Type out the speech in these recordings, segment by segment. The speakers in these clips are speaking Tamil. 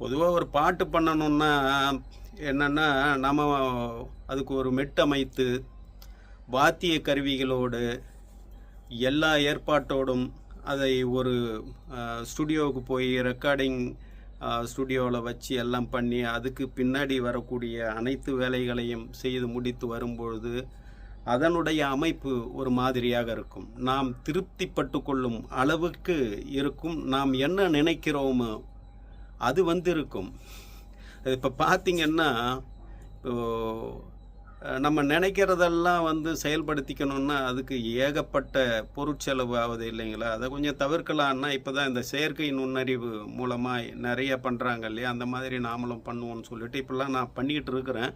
பொதுவாக ஒரு பாட்டு பண்ணணுன்னா என்னென்னா, நம்ம அதுக்கு ஒரு மெட்டமைத்து வாத்திய கருவிகளோடு எல்லா ஏற்பாட்டோடும் அதை ஒரு ஸ்டுடியோவுக்கு போய் ரெக்கார்டிங் ஸ்டுடியோவில் வச்சு எல்லாம் பண்ணி அதுக்கு பின்னாடி வரக்கூடிய அனைத்து வேலைகளையும் செய்து முடித்து வரும்பொழுது அதனுடைய அமைப்பு ஒரு மாதிரியாக இருக்கும். நாம் திருப்திப்பட்டு கொள்ளும் அளவுக்கு இருக்கும். நாம் என்ன நினைக்கிறோமோ அது இருக்கும். இப்போ பார்த்திங்கன்னா, நம்ம நினைக்கிறதெல்லாம் செயல்படுத்திக்கணும்னா அதுக்கு ஏகப்பட்ட பொருட்செலவு ஆகுது இல்லைங்களா? அதை கொஞ்சம் தவிர்க்கலான்னா இப்போ தான் இந்த செயற்கை நுண்ணறிவு மூலமாக நிறைய பண்ணுறாங்க இல்லையா? அந்த மாதிரி நாமளும் பண்ணுவோம்னு சொல்லிட்டு இப்போல்லாம் நான் பண்ணிக்கிட்டு இருக்கிறேன்.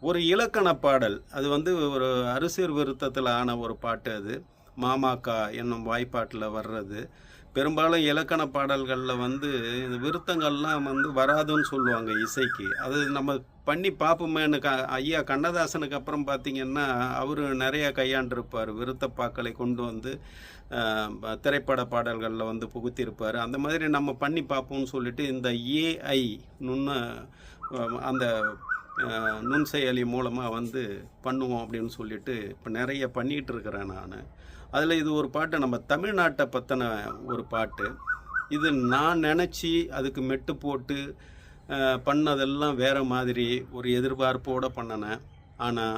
ஒரு இலக்கண பாடல், அது ஒரு அறுசீர் விருத்தத்தில் ஆன ஒரு பாட்டு. அது மாமாக்கா என்னும் வாய்ப்பாட்டில் வர்றது. பெரும்பாலும் இலக்கண பாடல்களில் இந்த விருத்தங்கள்லாம் வராதுன்னு சொல்லுவாங்க இசைக்கு. அது நம்ம பண்ணி பார்ப்போமேனு ஐயா கண்ணதாசனுக்கு அப்புறம் பார்த்திங்கன்னா அவர் நிறைய கையாண்டிருப்பார். விருத்தப்பாக்களை கொண்டு திரைப்பட பாடல்களில் புகுத்தியிருப்பார். அந்த மாதிரி நம்ம பண்ணி பார்ப்போம்னு சொல்லிட்டு இந்த ஏஐ அந்த நுண்செயலி மூலமாக பண்ணுவோம் அப்படின்னு சொல்லிட்டு இப்போ நிறைய பண்ணிகிட்டு இருக்கிறேன் நான். அதில் இது ஒரு பாட்டு, நம்ம தமிழ்நாட்டை பற்றின ஒரு பாட்டு. இது நான் நினச்சி அதுக்கு மெட்டு போட்டு பண்ணதெல்லாம் வேறு மாதிரி ஒரு எதிர்பார்ப்போடு பண்ணினேன். ஆனால்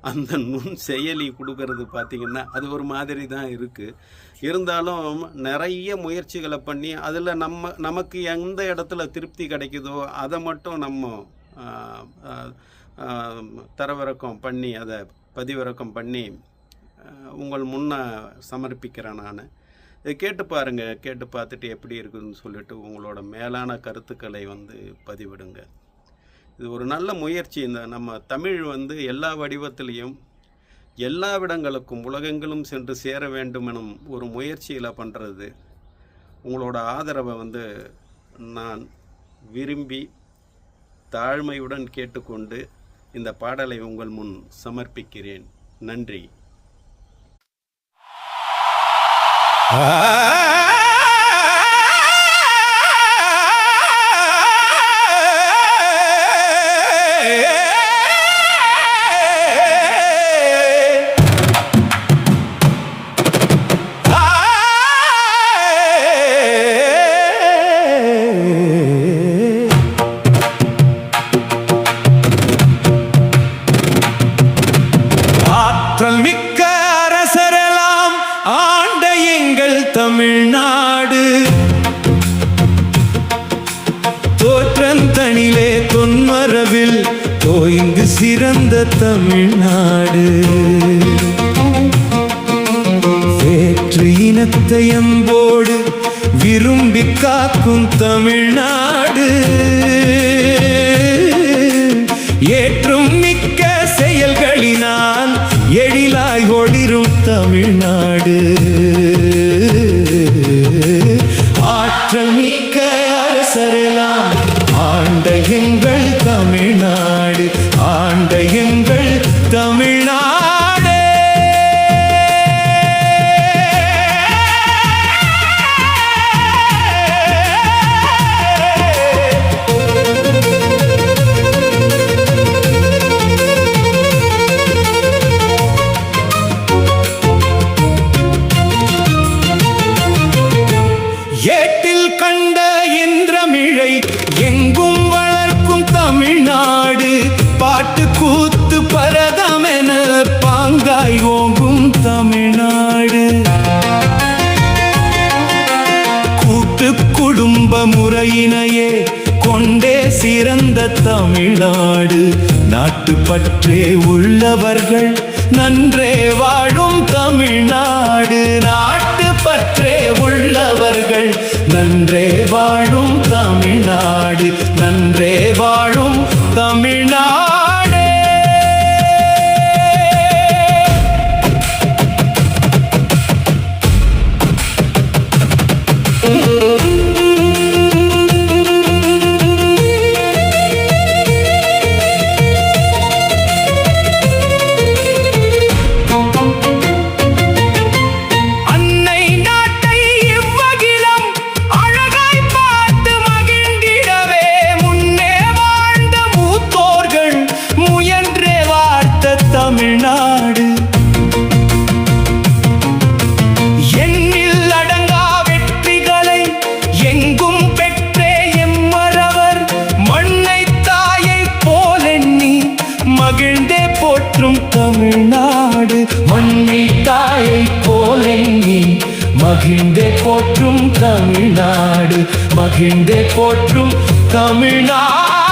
அந்த நுண் செயலி கொடுக்கறது பார்த்திங்கன்னா அது ஒரு மாதிரி தான் இருக்குது. இருந்தாலும் நிறைய முயற்சிகளை பண்ணி அதில் நமக்கு எந்த இடத்துல திருப்தி கிடைக்குதோ அதை மட்டும் நம்ம தரவிறக்கம் பண்ணி அதை பதிவிறக்கம் பண்ணி உங்கள் முன்னே சமர்ப்பிக்கிறேன் நான். இதை கேட்டு பாருங்கள். கேட்டு பார்த்துட்டு எப்படி இருக்குதுன்னு சொல்லிட்டு உங்களோட மேலான கருத்துக்களை பதிவிடுங்க. இது ஒரு நல்ல முயற்சி. இந்த நம்ம தமிழ் எல்லா வடிவத்திலையும் எல்லா இடங்களுக்கும் உலகெங்கிலும் சென்று சேர வேண்டும் எனும் ஒரு முயற்சியில் பண்ணுறது. உங்களோட ஆதரவை நான் விரும்பி தாழ்மையுடன் கேட்டுக்கொண்டு இந்த பாடலை உங்கள் முன் சமர்ப்பிக்கிறேன். நன்றி. மிக்க அரசரெல்லாம் ஆண்ட எங்கள் தமிழ்நாடு, தோற்றந்தனிலே தொன்மரபில் தோய்ந்து சிறந்த தமிழ்நாடு, வேற்று இனத்தை அன்போடு விரும்பி காக்கும் தமிழ்நாடு, ஏற்றும் மிக்க செயல்களினால் எழிலாய் ஒளிரும் தமிழ்நாடு, ஆற்றல் மிக்க அரசரெல்லாம் ஆண்ட எங்கள் தமிழ்நாடு, ஆண்ட எங்கள் தமிழ்நாடு. ஏட்டில் கண்ட இந்திரமிழை எங்கும் வளர்க்கும் தமிழ்நாடு, பாட்டு கூத்து பரதமென பாங்காய் ஓங்கும் தமிழ்நாடு, கூட்டு குடும்ப முறையினையே கொண்டே சிறந்த தமிழ்நாடு, நாட்டுப்பற்றே உள்ளவர்கள் நன்றே வாழும் தமிழ்நாடு, நாட்டுப்பற்றே உள்ளவர்கள் நன்றே வாழும் தமிழ்நாடு, நன்றே வாழும் தமிழ்நாடு. அன்னை நாட்டை இவ்வகிலம் அழகாய் பார்த்து மகிழ்ந்திட தமிழ்நாடு. மண்ணில் தாயை போலே நீ மகிழ்ந்தே போற்றும் தமிழ்நாடு, மகிழ்ந்தே போற்றும் தமிழ்நாடு.